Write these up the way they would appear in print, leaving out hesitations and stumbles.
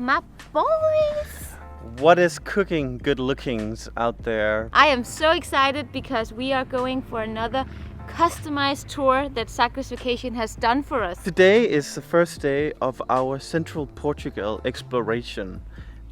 my boys. What is cooking good lookings out there? I am so excited because we are going for another customized tour that Sagres Vacation has done for us. Today is the first day of our Central Portugal exploration.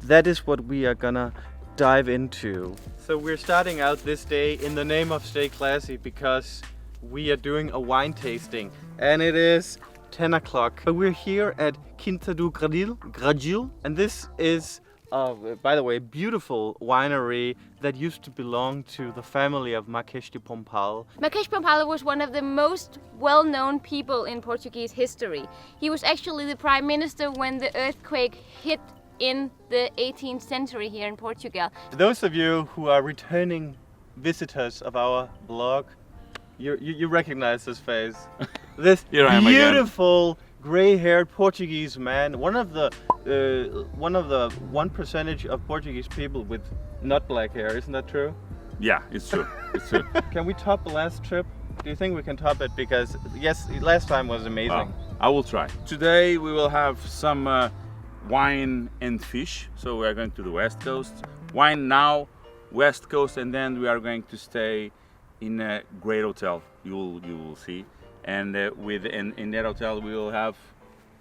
That is what we are gonna dive into. So we're starting out this day in the name of Stay Classy because we are doing a wine tasting and it is 10 o'clock. We're here at Quinta do Gradil, and this is by the way, beautiful winery that used to belong to the family of Marquês de Pombal. Marquês de Pombal was one of the most well-known people in Portuguese history. He was actually the prime minister when the earthquake hit in the 18th century here in Portugal. Those of you who are returning visitors of our blog, you recognize this face. This beautiful gray-haired Portuguese man, one of the 1% of Portuguese people with not black hair, isn't that true? Yeah, it's true. It's true. Can we top the last trip? Do you think we can top it? Because yes, last time was amazing. I will try. Today we will have some wine and fish. So we are going to the west coast. Wine now, west coast, and then we are going to stay in a great hotel. You will see. And in that hotel we will have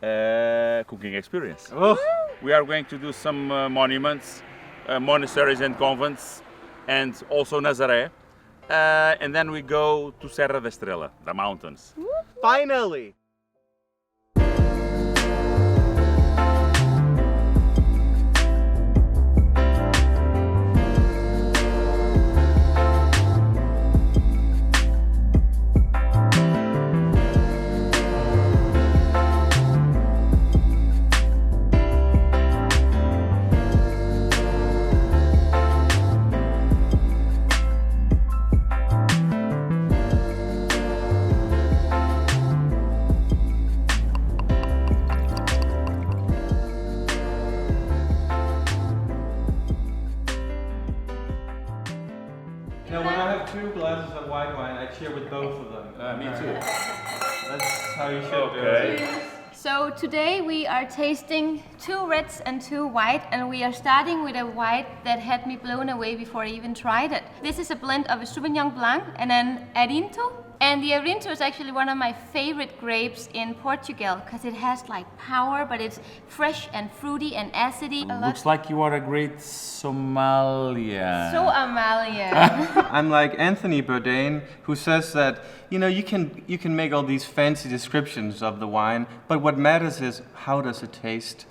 a cooking experience. Oh. We are going to do some monuments, monasteries and convents, and also Nazaré. And then we go to Serra da Estrela, the mountains. Finally! Now, when I have 2 glasses of white wine, I cheer with both of them. Me too. That's how you should do it. So today we are tasting 2 reds and 2 white, and we are starting with a white that had me blown away before I even tried it. This is a blend of a Sauvignon Blanc and an Arinto. And the Arinto is actually one of my favorite grapes in Portugal because it has like power, but it's fresh and fruity and acidy. Looks like you are a great Somalian. So Amalie. I'm like Anthony Bourdain, who says that you can make all these fancy descriptions of the wine, but what matters is how does it taste.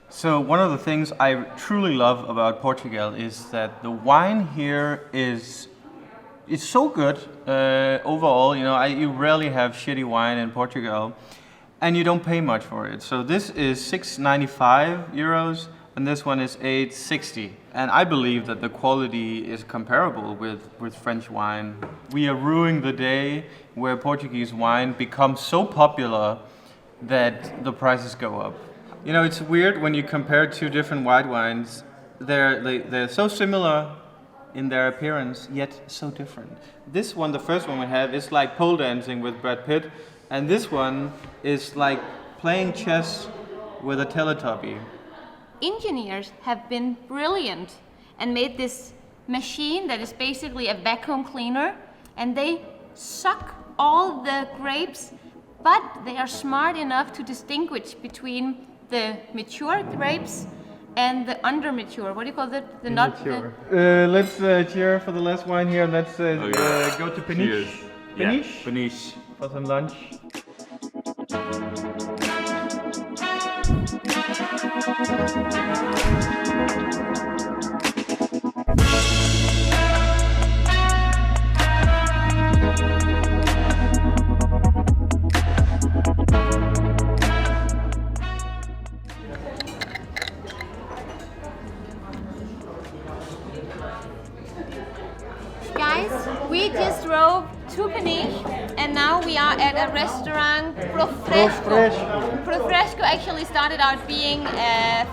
So one of the things I truly love about Portugal is that the wine here it's so good overall. You rarely have shitty wine in Portugal, and you don't pay much for it. So this is 6.95 euros, and this one is 8.60. And I believe that the quality is comparable with French wine. We are ruining the day where Portuguese wine becomes so popular that the prices go up. It's weird when you compare 2 different white wines. They're so similar in their appearance, yet so different. This one, the first one we have, is like pole dancing with Brad Pitt, and this one is like playing chess with a Teletubby. Engineers have been brilliant and made this machine that is basically a vacuum cleaner, and they suck all the grapes, but they are smart enough to distinguish between the mature grapes and the under-mature. What do you call it? The not mature. Let's cheer for the last wine here. Let's go to Peniche. Peniche? Yeah, Peniche. For some lunch. We just drove to Peniche and now we are at a restaurant, Profresco. Profresco actually started out being a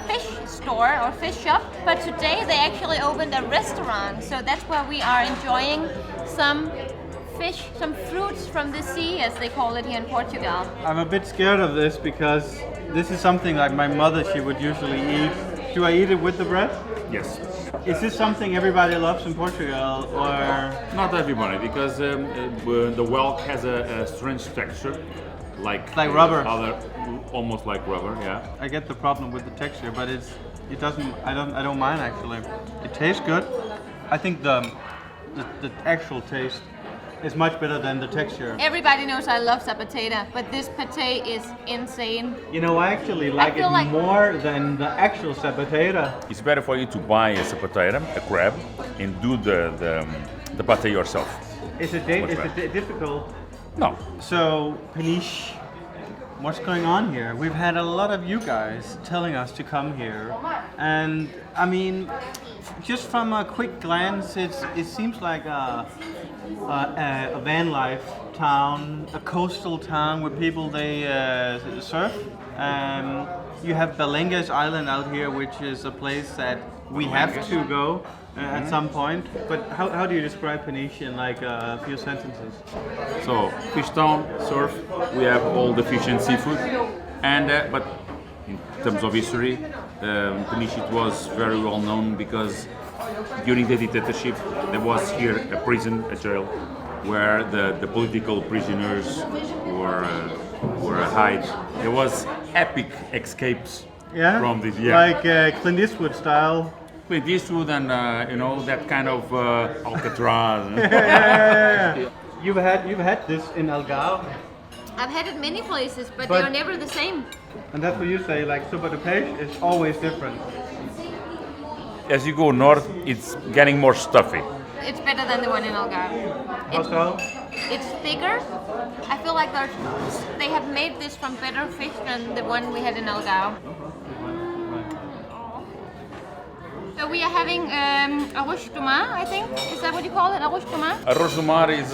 fish store or fish shop, but today they actually opened a restaurant. So that's where we are enjoying some fish, some fruits from the sea, as they call it here in Portugal. I'm a bit scared of this because this is something like my mother, she would usually eat. Do I eat it with the bread? Yes. Is this something everybody loves in Portugal, or? Not everybody, because the whelk has a strange texture, like rubber. Almost like rubber. Yeah. I get the problem with the texture, but it doesn't. I don't mind actually. It tastes good. I think the actual taste is much better than the texture. Everybody knows I love sapatata, but this pate is insane. You know, I actually like it more than the actual sapatata. It's better for you to buy a sapatata, a crab, and do the pate yourself. Is it difficult? No. So, Peniche, what's going on here? We've had a lot of you guys telling us to come here, and I mean, just from a quick glance, it seems like a van life town, a coastal town where people they surf. You have Belengues Island out here, which is a place that we have to go at some point. But how do you describe Peniche in like a few sentences? So, fish town, surf, we have all the fish and seafood, and but in terms of history, Peniche was very well known because during the dictatorship there was here a prison, a jail, where the political prisoners were hide. There was epic escapes from this. Yeah. Like Clint Eastwood style. Clint Eastwood and that kind of Alcatraz. Yeah. You've had this in Algarve. I've had it many places, but they're never the same. And that's what you say, like sopa de peixe is always different. As you go north, it's getting more stuffy. It's better than the one in Algarve. How so? It's thicker. I feel like they have made this from better fish than the one we had in Algarve. So we are having arroz de mar, I think. Is that what you call it, arroz de mar? Arroz de mar is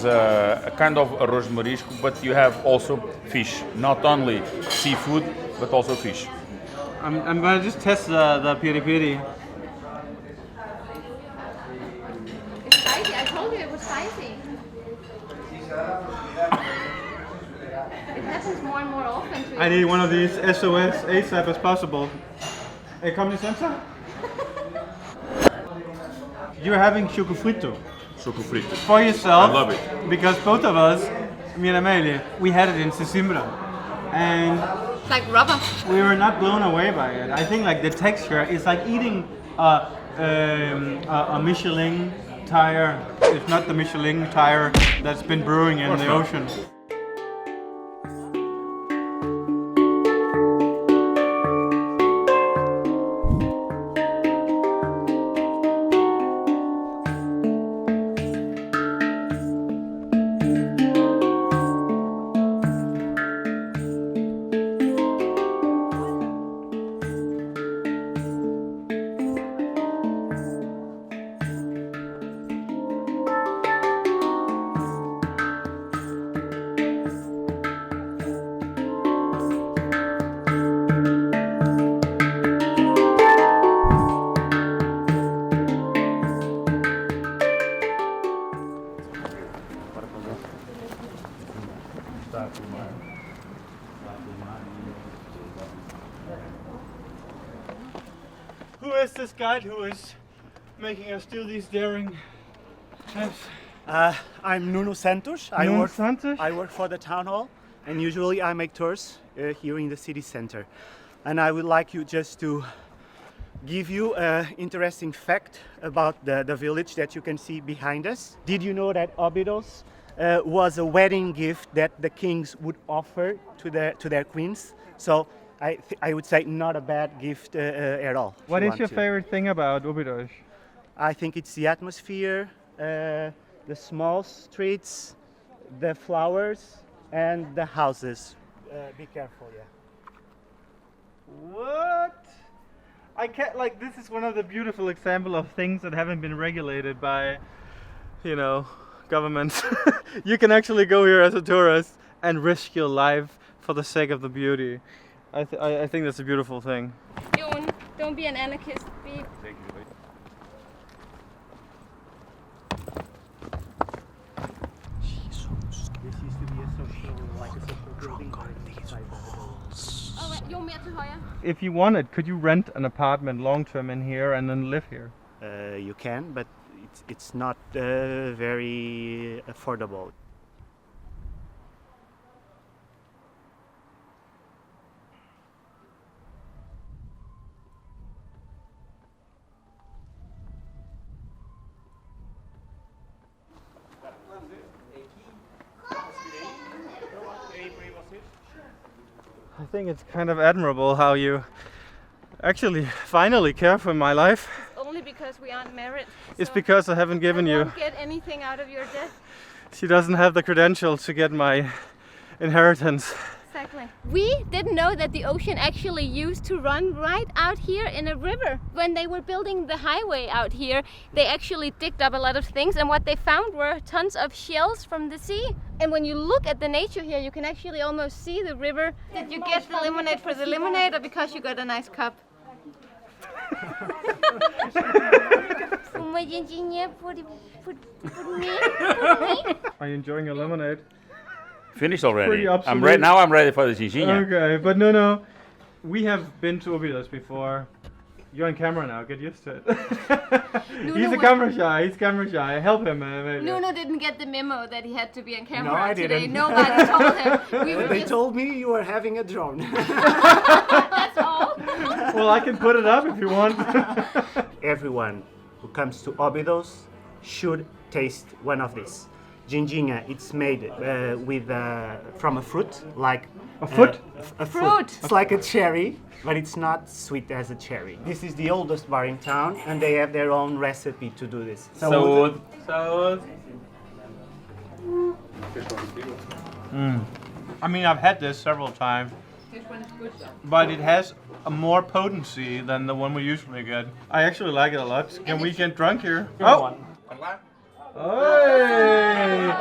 a kind of arroz de marisco, but you have also fish. Not only seafood, but also fish. I'm gonna just test the piri-piri. It's spicy. I told you it was spicy. It happens more and more often to you. I need one of these SOS ASAP as possible. Hey, come licença? You're having choco frito. Choco frito. For yourself. I love it. Because both of us, me and Amalie, we had it in Sesimbra. And It's like rubber. we were not blown away by it. I think like the texture is like eating a Michelin tire. It's not the Michelin tire that's been brewing in the ocean. Who is this guy who is making us do these daring tests? I'm Nuno Santos. I work for the town hall, and usually I make tours here in the city center. And I would like you just to give you an interesting fact about the village that you can see behind us. Did you know that Óbidos was a wedding gift that the kings would offer to their queens? So I would say not a bad gift at all. What is your favorite thing about Óbidos? I think it's the atmosphere, the small streets, the flowers, and the houses. Be careful, yeah. What? I can't, like, this is one of the beautiful examples of things that haven't been regulated by, governments. You can actually go here as a tourist and risk your life for the sake of the beauty. I think that's a beautiful thing. Joen, don't be an anarchist. Be... If you wanted, could you rent an apartment long term in here and then live here? You can, but it's not very affordable. I think it's kind of admirable how you actually finally care for my life. Only because we aren't married. It's because I haven't given I you. won't get anything out of your debt. She doesn't have the credentials to get my inheritance. Exactly. We didn't know that the ocean actually used to run right out here in a river. When they were building the highway out here, they actually digged up a lot of things, and what they found were tons of shells from the sea. And when you look at the nature here, you can actually almost see the river. Did you get the lemonade for the lemonade, or because you got a nice cup? Are you enjoying your lemonade? Finished already. Pretty I'm ready. Now I'm ready for the ginginha. Okay, but no. We have been to Óbidos before. You're on camera now. Get used to it. He's camera shy. Help him, maybe. Nuno didn't get the memo that he had to be on camera No, I today. didn't. Nobody told him. We were They just, told me you were having a drone. that's all. Well, I can put it up if you want. Everyone who comes to Óbidos should taste one of these. Ginginha, it's made from a fruit, like A fruit? A Fruit. It's like a cherry, but it's not sweet as a cherry. This is the oldest bar in town, and they have their own recipe to do this. So. I mean, I've had this several times, but it has a more potency than the one we usually get. I actually like it a lot. Can we get drunk here? Oh! Hey!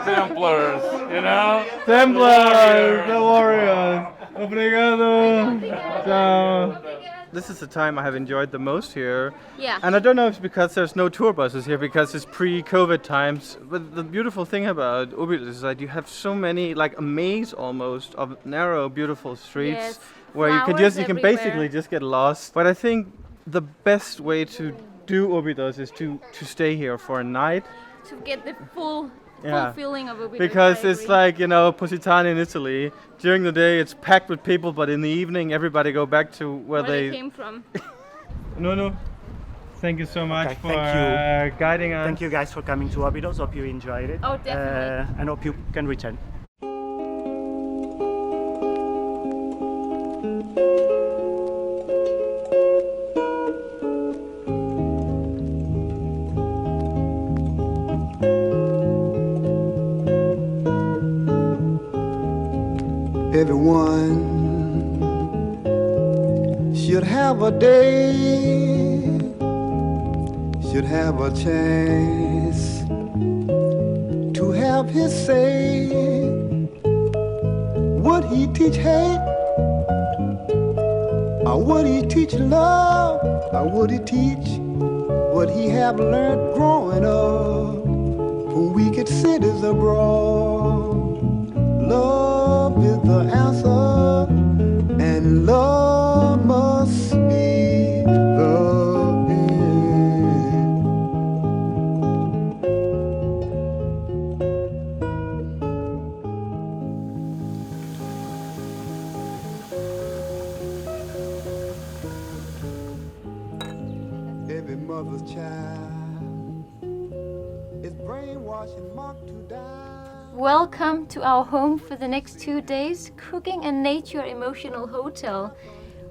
Templars, you know? Templars, the warriors. Obrigado. Ciao. This is the time I have enjoyed the most here. Yeah. And I don't know if it's because there's no tour buses here, because it's pre-COVID times. But the beautiful thing about Óbidos is that you have so many, like a maze almost, of narrow, beautiful streets Yes. where you Flowers can everywhere. basically just get lost. But I think the best way to do Óbidos is to stay here for a night. To get the full feeling of Óbidos. Because I it's agree. like, Positano in Italy. During the day it's packed with people, but in the evening everybody go back to where they came from. No. Thank you so much Okay, for thank you. guiding us. Thank you guys for coming to Óbidos. Hope you enjoyed it. Oh, definitely. And hope you can return. Everyone should have a day, should have a chance to have his say. Would he teach hate, or would he teach love, or would he teach what he have learned growing up from wicked cities abroad? Love is the answer, and love must be the end. Every mother's child is brainwashed and marked to die. Welcome to our home for the next 2 days, Cooking and Nature Emotional Hotel.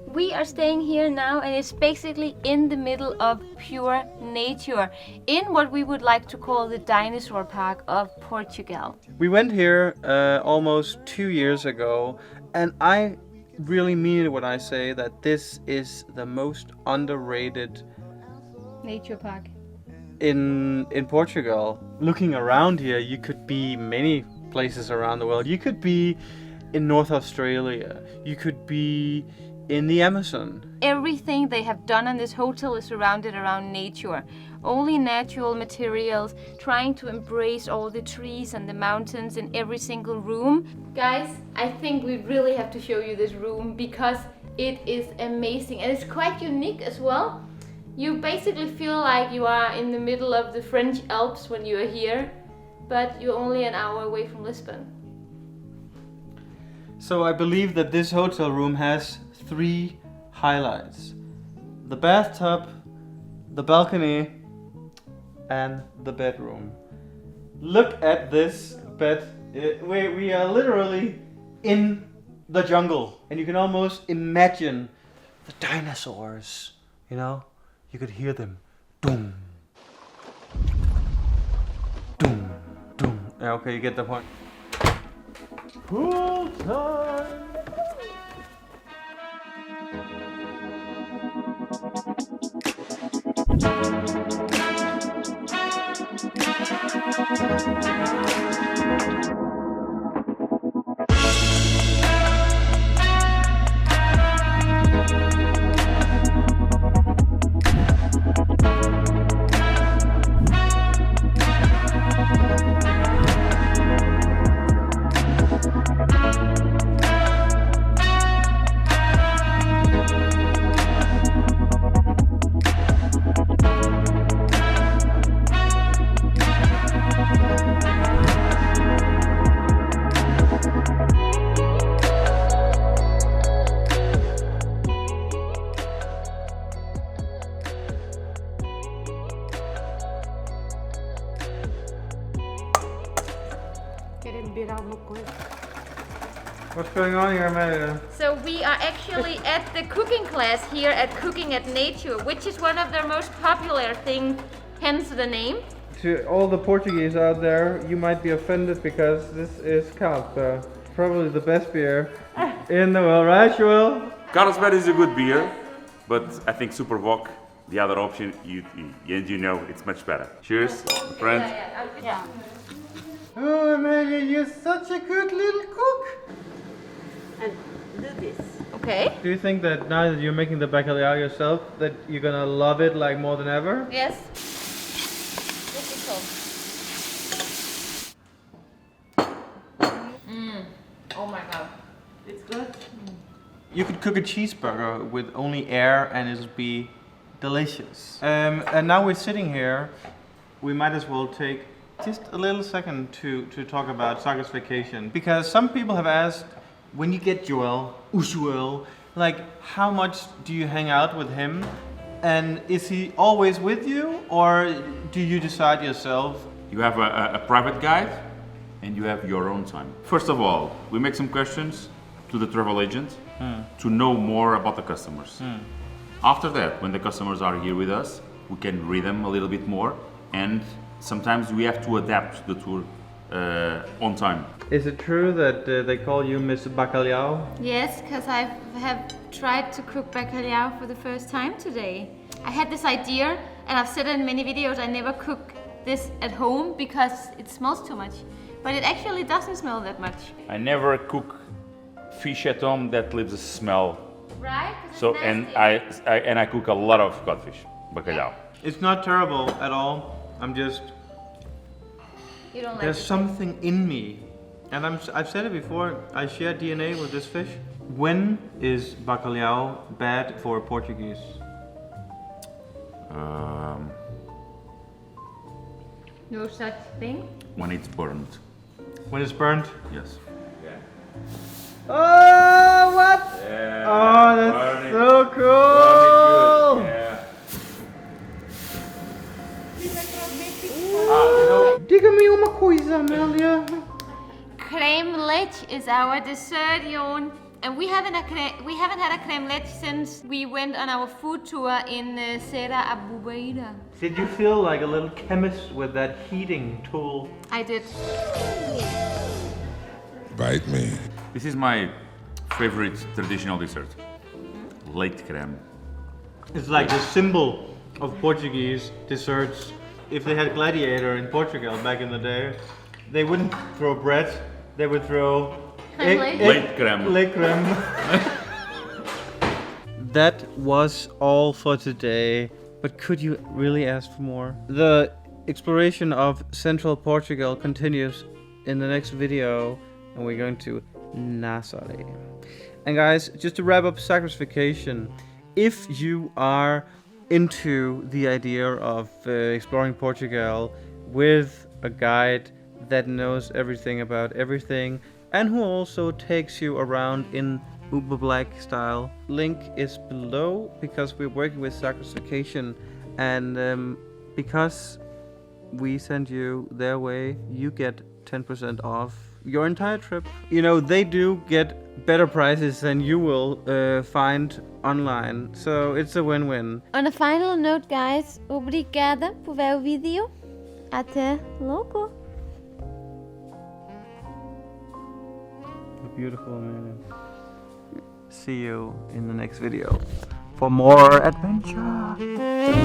We are staying here now, and it's basically in the middle of pure nature, in what we would like to call the Dinosaur Park of Portugal. We went here almost 2 years ago, and I really mean it when I say that this is the most underrated Nature Park. in Portugal. Looking around here, you could be many places around the world. You could be in North Australia. You could be in the Amazon. Everything they have done in this hotel is surrounded around nature. Only natural materials, trying to embrace all the trees and the mountains in every single room. Guys, I think we really have to show you this room because it is amazing and it's quite unique as well. You basically feel like you are in the middle of the French Alps when you are here, but you're only an hour away from Lisbon. So I believe that this hotel room has 3 highlights. The bathtub, the balcony, and the bedroom. Look at this bed. We are literally in the jungle, and you can almost imagine the dinosaurs, you know? You could hear them. Doom. Doom. Doom. Yeah, okay, you get the point. Pool time! What's going on here, Amalie? So we are actually at the cooking class here at Cooking at Nature, which is one of their most popular things, hence the name. To all the Portuguese out there, you might be offended because this is Carlsberg, probably the best beer in the world, right, Joel? Carlsberg is a good beer, but I think Superbock, the other option, you know it's much better. Cheers, my friend. Yeah. Oh, Amalie, you're such a good little cook. And do this. Okay. Do you think that now that you're making the bacalhau yourself, that you're gonna love it like more than ever? Yes. Difficult. Oh my god. It's good. You could cook a cheeseburger with only air and it'll be delicious. And now we're sitting here, we might as well take just a little second to talk about Sagres Vacation. Because some people have asked, when you get Joel, like how much do you hang out with him? And is he always with you or do you decide yourself? You have a private guide and you have your own time. First of all, we make some questions to the travel agent to know more about the customers. After that, when the customers are here with us, we can read them a little bit more and sometimes we have to adapt the tour on time. Is it true that they call you Miss Bacalhau? Yes, because I have tried to cook bacalhau for the first time today. I had this idea, and I've said it in many videos, I never cook this at home because it smells too much. But it actually doesn't smell that much. I never cook fish at home that leaves a smell. Right? So and I cook a lot of codfish, bacalhau. It's not terrible at all. I'm just You don't like there's it. something in me, and I've said it before. I share DNA with this fish. When is bacalhau bad for Portuguese? No such thing? When it's burned. When it's burnt? Yes. Oh, what? Yeah, Oh, that's so cool! Diga-me uma coisa, Amelia. Creme leche is our dessert, Joen. And we haven't had a creme leche since we went on our food tour in Serra Abubeira. Did you feel like a little chemist with that heating tool? I did. Bite me. This is my favorite traditional dessert. Leite creme. It's like the symbol of Portuguese desserts. If they had gladiator in Portugal back in the day, they wouldn't throw bread, they would throw Creme leche? Leite creme. Leite creme. that was all for today. But could you really ask for more? The exploration of central Portugal continues in the next video, and we're going to Nazaré. And guys, just to wrap up Sagres Vacation, if you are into the idea of exploring Portugal with a guide that knows everything about everything and who also takes you around in Uber Black style, link is below, because we're working with Sagres Vacation, and because we send you their way, you get 10% off your entire trip. You know, they do get better prices than you will find online, so it's a win-win. On a final note, guys, obrigada por ver o vídeo. Até logo. Beautiful, man. See you in the next video for more adventure.